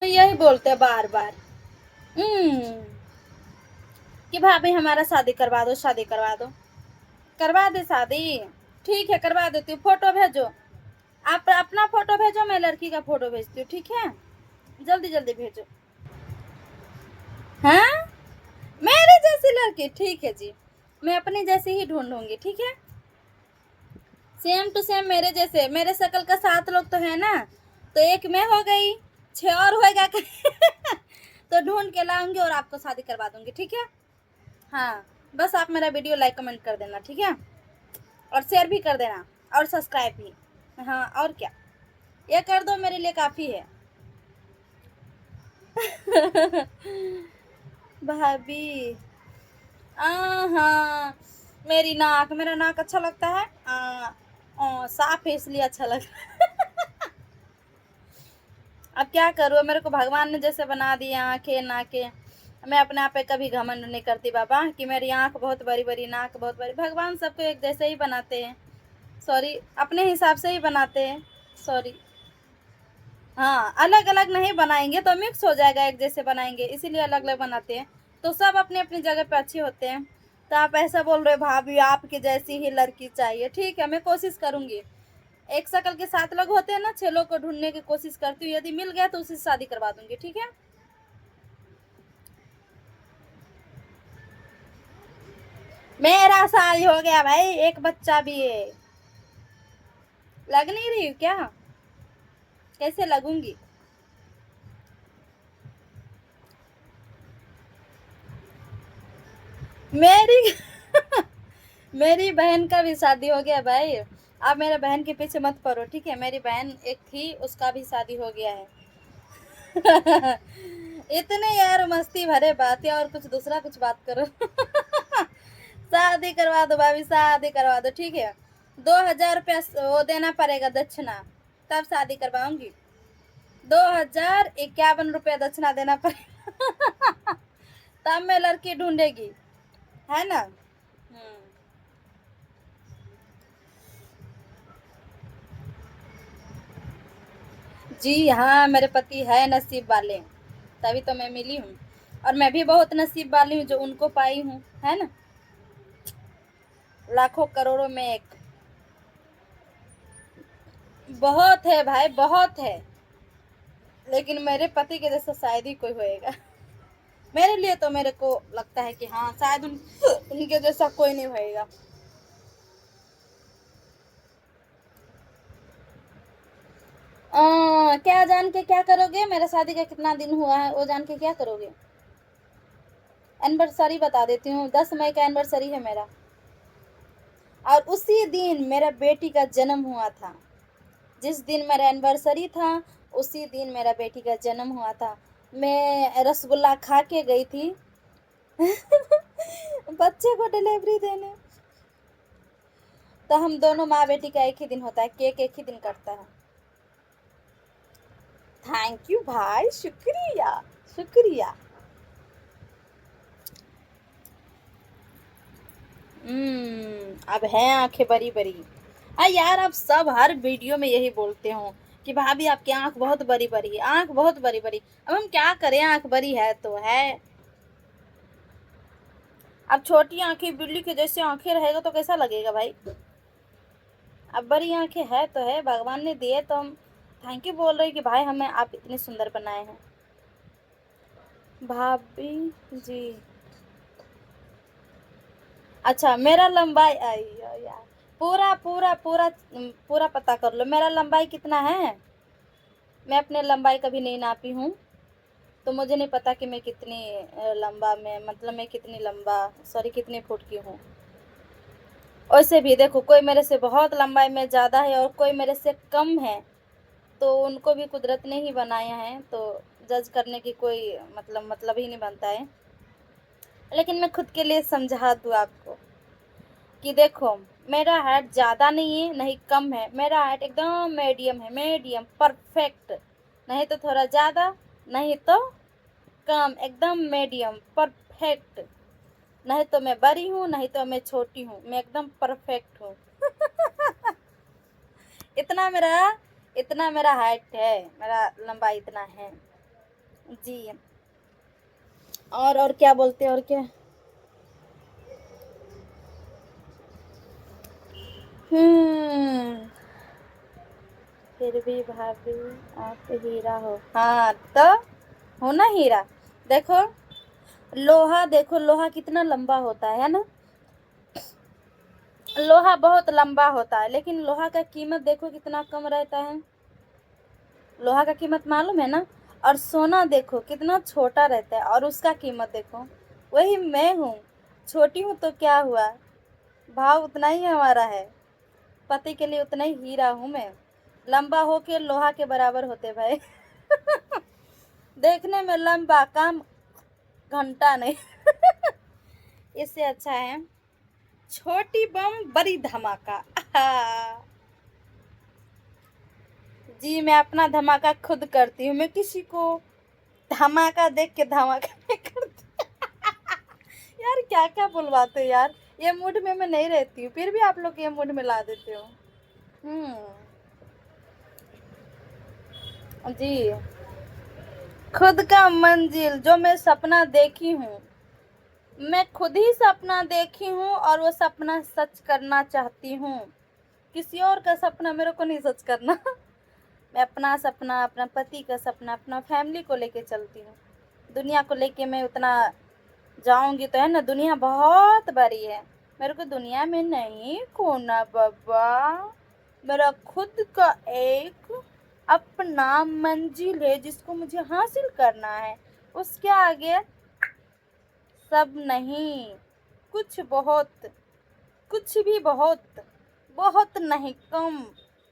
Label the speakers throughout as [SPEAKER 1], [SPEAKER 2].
[SPEAKER 1] तो यही बोलते हैं बार बार कि भाभी हमारा शादी करवा दो, शादी करवा दो। करवा दे शादी, ठीक है करवा देती हूँ। फोटो भेजो, आप अपना फोटो भेजो, मैं लड़की का फोटो भेजती हूँ, ठीक है? जल्दी जल्दी भेजो। हाँ, मेरे जैसी लड़की, ठीक है जी, मैं अपनी जैसी ही ढूंढूंगी, ठीक है? सेम टू सेम मेरे जैसे, मेरे शक्ल का 7 लोग तो है ना, तो एक मैं हो गई, 6 और होएगा तो ढूंढ के लाऊंगी और आपको शादी करवा दूंगी, ठीक है? हाँ, बस आप मेरा वीडियो लाइक कमेंट कर देना, ठीक है? और शेयर भी कर देना, और सब्सक्राइब भी। हाँ, और क्या, ये कर दो, मेरे लिए काफ़ी है। भाभी, हाँ, मेरी नाक, मेरा नाक अच्छा लगता है, साफ है इसलिए अच्छा लगता है। अब क्या करूँ, मेरे को भगवान ने जैसे बना दिया आंखें नाकें, मैं अपने आप पे कभी घमंड नहीं करती बाबा कि मेरी आंख बहुत बड़ी बड़ी, नाक बहुत बड़ी। भगवान सबको एक जैसे ही बनाते हैं, सॉरी, अपने हिसाब से ही बनाते हैं, सॉरी। हाँ, अलग अलग नहीं बनाएंगे तो मिक्स हो जाएगा, एक जैसे बनाएंगे इसीलिए अलग अलग बनाते हैं। तो सब अपनी अपनी जगह पे अच्छे होते हैं। तो आप ऐसा बोल रहे हो भाभी आपकी जैसी ही लड़की चाहिए, ठीक है, मैं कोशिश करूंगी। एक शक्ल के 7 लोग होते हैं ना, 6 लोग को ढूंढने की कोशिश करती हूँ, यदि मिल गया तो उसी से शादी करवा दूंगी, ठीक है? मेरा शादी हो गया भाई, एक बच्चा भी है। लग नहीं रही हूँ क्या? कैसे लगूंगी? मेरी मेरी बहन का भी शादी हो गया भाई। आप मेरे बहन के पीछे मत पड़ो, ठीक है? मेरी बहन एक थी, उसका भी शादी हो गया है। इतने यार मस्ती भरे बातें, और कुछ दूसरा कुछ बात करो। शादी करवा दो भाभी, शादी करवा दो, ठीक है? 2,000 रुपया वो देना पड़ेगा दक्षिणा, तब शादी करवाऊंगी। 2,051 रुपया दक्षिणा देना पड़ेगा। तब मैं लड़की ढूंढेगी, है ना? जी हाँ, मेरे पति है नसीब वाले, तभी तो मैं मिली हूँ। और मैं भी बहुत नसीब वाली हूँ जो उनको पाई हूँ, है ना? लाखों करोड़ों में एक। बहुत है भाई, बहुत है, लेकिन मेरे पति के जैसा शायद ही कोई होएगा। मेरे लिए तो मेरे को लगता है कि हाँ, शायद उनके जैसा कोई नहीं होएगा। क्या जान के क्या करोगे? मेरा शादी का कितना दिन हुआ है वो जान के क्या करोगे? एनिवर्सरी बता देती हूँ, 10 मई का एनिवर्सरी है मेरा। और उसी दिन मेरा बेटी का जन्म हुआ था। जिस दिन मेरा एनिवर्सरी था, उसी दिन मेरा बेटी का जन्म हुआ था। मैं रसगुल्ला खा के गई थी बच्चे को डिलीवरी देने। तो हम दोनों माँ बेटी का एक ही दिन होता है, केक एक ही दिन कटता है। थैंक यू भाई, शुक्रिया, शुक्रिया। अब है आंखें बड़ी बड़ी। यार, आप सब हर वीडियो में यही बोलते हो कि भाभी आपकी आंख बहुत बड़ी बड़ी है, आंख बहुत बड़ी बड़ी। अब हम क्या करें, आंख बड़ी है तो है। अब छोटी आंखें बिल्ली के जैसे आंखें रहेगा तो कैसा लगेगा भाई? अब बड़ी आंखें है तो है, भगवान ने दिए तो हम थैंक यू बोल रहे हैं कि भाई हमें आप इतने सुंदर बनाए हैं। भाभी जी, अच्छा, मेरा लंबाई आई यार, पूरा पूरा पूरा पूरा पता कर लो मेरा लंबाई कितना है। मैं अपने लंबाई कभी नहीं नापी हूँ, तो मुझे नहीं पता कि मैं कितनी लंबा में, मतलब मैं कितनी लंबा, सॉरी, कितने फुट की हूँ। वैसे भी देखो, कोई मेरे से बहुत लंबाई में ज़्यादा है और कोई मेरे से कम है, तो उनको भी कुदरत ने ही बनाया है, तो जज करने की कोई मतलब ही नहीं बनता है। लेकिन मैं खुद के लिए समझा दूँ आपको कि देखो, मेरा हाइट ज़्यादा नहीं है नहीं कम है, मेरा हाइट एकदम मीडियम है, मीडियम परफेक्ट। नहीं तो थोड़ा ज़्यादा, नहीं तो कम, एकदम मीडियम परफेक्ट। नहीं तो मैं बड़ी हूँ, नहीं तो मैं छोटी हूँ, मैं एकदम परफेक्ट हूँ। इतना मेरा इतना मेरा हाइट है, मेरा लंबाई इतना है। जी। और क्या बोलते हैं, और क्या? हम्म। फिर भी भाभी आप हीरा हो। हाँ तो हो ना हीरा। देखो लोहा, देखो लोहा कितना लंबा होता है ना। लोहा बहुत लंबा होता है, लेकिन लोहा का कीमत देखो कितना कम रहता है। लोहा का कीमत मालूम है ना। और सोना देखो कितना छोटा रहता है, और उसका कीमत देखो। वही मैं हूँ, छोटी हूँ तो क्या हुआ, भाव उतना ही हमारा है। पति के लिए उतना ही हीरा हूँ मैं। लंबा हो के लोहा के बराबर होते भाई। देखने में लंबा, काम घंटा नहीं। इससे अच्छा है छोटी बम बड़ी धमाका। जी मैं अपना धमाका खुद करती हूँ, मैं किसी को धमाका देख के धमाका नहीं करती। यार क्या क्या बुलवाते हो यार, ये मूड में मैं नहीं रहती हूँ, फिर भी आप लोग ये मूड में ला देते हो। हम्म। जी। खुद का मंजिल जो मैं सपना देखी हूँ, मैं खुद ही सपना देखी हूँ और वो सपना सच करना चाहती हूँ। किसी और का सपना मेरे को नहीं सच करना। मैं अपना सपना, अपना पति का सपना, अपना फैमिली को लेके चलती हूँ। दुनिया को लेके मैं उतना जाऊंगी तो है ना, दुनिया बहुत बड़ी है, मेरे को दुनिया में नहीं खोना बाबा। मेरा खुद का एक अपना मंजिल है जिसको मुझे हासिल करना है। उसके आगे सब नहीं, कुछ बहुत, कुछ भी बहुत, बहुत नहीं कम,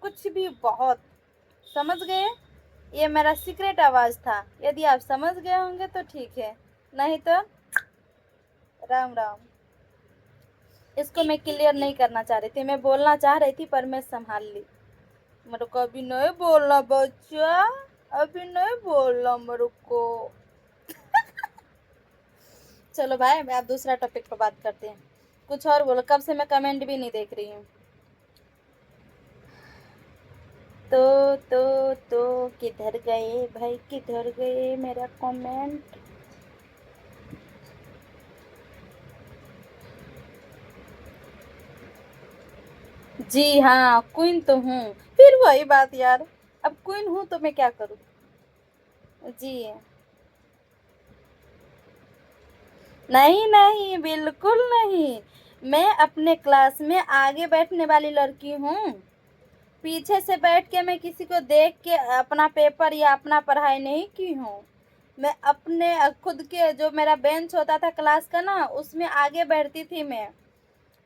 [SPEAKER 1] कुछ भी बहुत। समझ गए? ये मेरा सीक्रेट आवाज था, यदि आप समझ गए होंगे तो ठीक है, नहीं तो राम राम। इसको मैं क्लियर नहीं करना चाह रही थी, मैं बोलना चाह रही थी पर मैं संभाल ली। मेरे को अभी नहीं बोलना बच्चा, अभी नहीं बोलना मेरे को। चलो भाई मैं आप दूसरा टॉपिक पर बात करते हैं। कुछ और बोलो, कब से मैं कमेंट भी नहीं देख रही हूँ। तो किधर गए भाई, किधर गए मेरा कमेंट? जी हाँ क्वीन तो हूँ। फिर वही बात यार, अब क्वीन हूँ तो मैं क्या करूँ। जी नहीं नहीं बिल्कुल नहीं, मैं अपने क्लास में आगे बैठने वाली लड़की हूँ। पीछे से बैठ के मैं किसी को देख के अपना पेपर या अपना पढ़ाई नहीं की हूँ। मैं अपने खुद के जो मेरा बेंच होता था क्लास का ना, उसमें आगे बैठती थी मैं।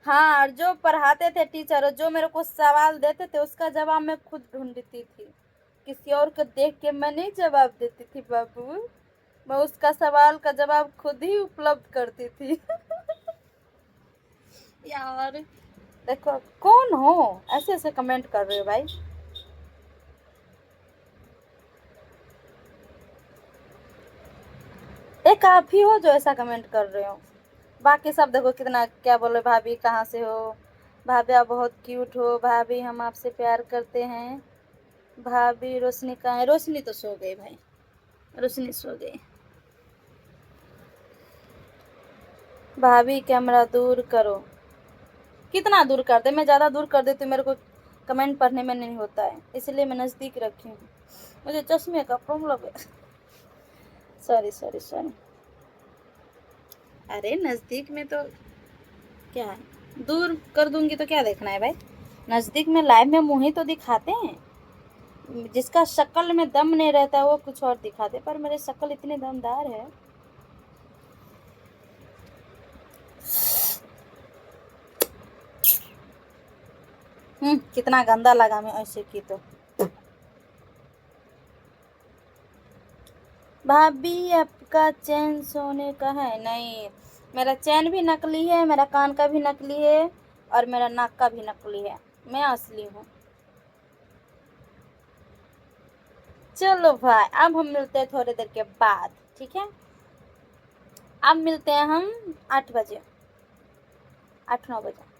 [SPEAKER 1] हाँ, और जो पढ़ाते थे टीचर, जो मेरे को सवाल देते थे उसका जवाब मैं खुद ढूंढती थी। किसी और को देख के मैं नहीं जवाब देती थी बाबू, मैं उसका सवाल का जवाब खुद ही उपलब्ध करती थी। यार देखो कौन हो ऐसे ऐसे कमेंट कर रहे हो भाई। एक आप ही हो जो ऐसा कमेंट कर रहे हो, बाकी सब देखो कितना क्या बोले, भाभी कहाँ से हो, भाभी आप बहुत क्यूट हो, भाभी हम आपसे प्यार करते हैं, भाभी रोशनी कहाँ है? रोशनी तो सो गई भाई, रोशनी सो गई। भाभी कैमरा दूर करो। कितना दूर कर दे, मैं ज़्यादा दूर कर देती हूँ, मेरे को कमेंट पढ़ने में नहीं होता है, इसलिए मैं नज़दीक रखी हूँ, मुझे चश्मे का प्रॉब्लम है। Sorry sorry sorry. अरे नज़दीक में तो क्या है, दूर कर दूंगी तो क्या देखना है भाई, नज़दीक में लाइव में मुँह ही तो दिखाते हैं। जिसका शक्ल में दम नहीं रहता वो कुछ और दिखाते, पर मेरे शक्ल इतनी दमदार है। कितना गंदा लगा मैं ऐसे की तो। भाभी आपका चैन सोने का है? नहीं, मेरा चैन भी नकली है, मेरा कान का भी नकली है, और मेरा नाक का भी नकली है, मैं असली हूँ। चलो भाई अब हम मिलते हैं थोड़ी देर के बाद, ठीक है? अब मिलते हैं हम 8 बजे, 8-9 बजे।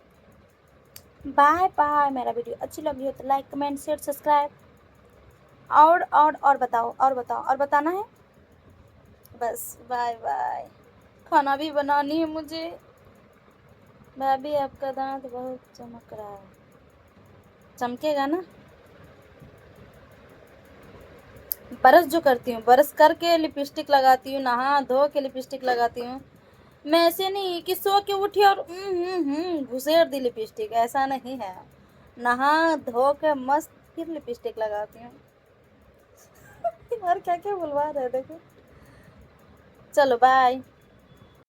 [SPEAKER 1] Bye bye. मेरा वीडियो अच्छी लगी हो तो लाइक कमेंट शेयर सब्सक्राइब। और बताओ, और बताओ, और बताना है। बस बाय बाय। खाना भी बनानी है मुझे। भाभी आपका दांत बहुत चमक रहा है। चमकेगा ना। ब्रश जो करती हूँ, ब्रश करके लिपस्टिक लगाती हूँ, नहा धो के लिपस्टिक लगाती हूँ। मैं ऐसे नहीं कि सो के उठी और घुसेड़ दी लिपस्टिक, ऐसा नहीं है। नहा धो के मस्त फिर लिपस्टिक लगाती हूँ। और क्या क्या बुलवा रहे देखो। चलो बाय।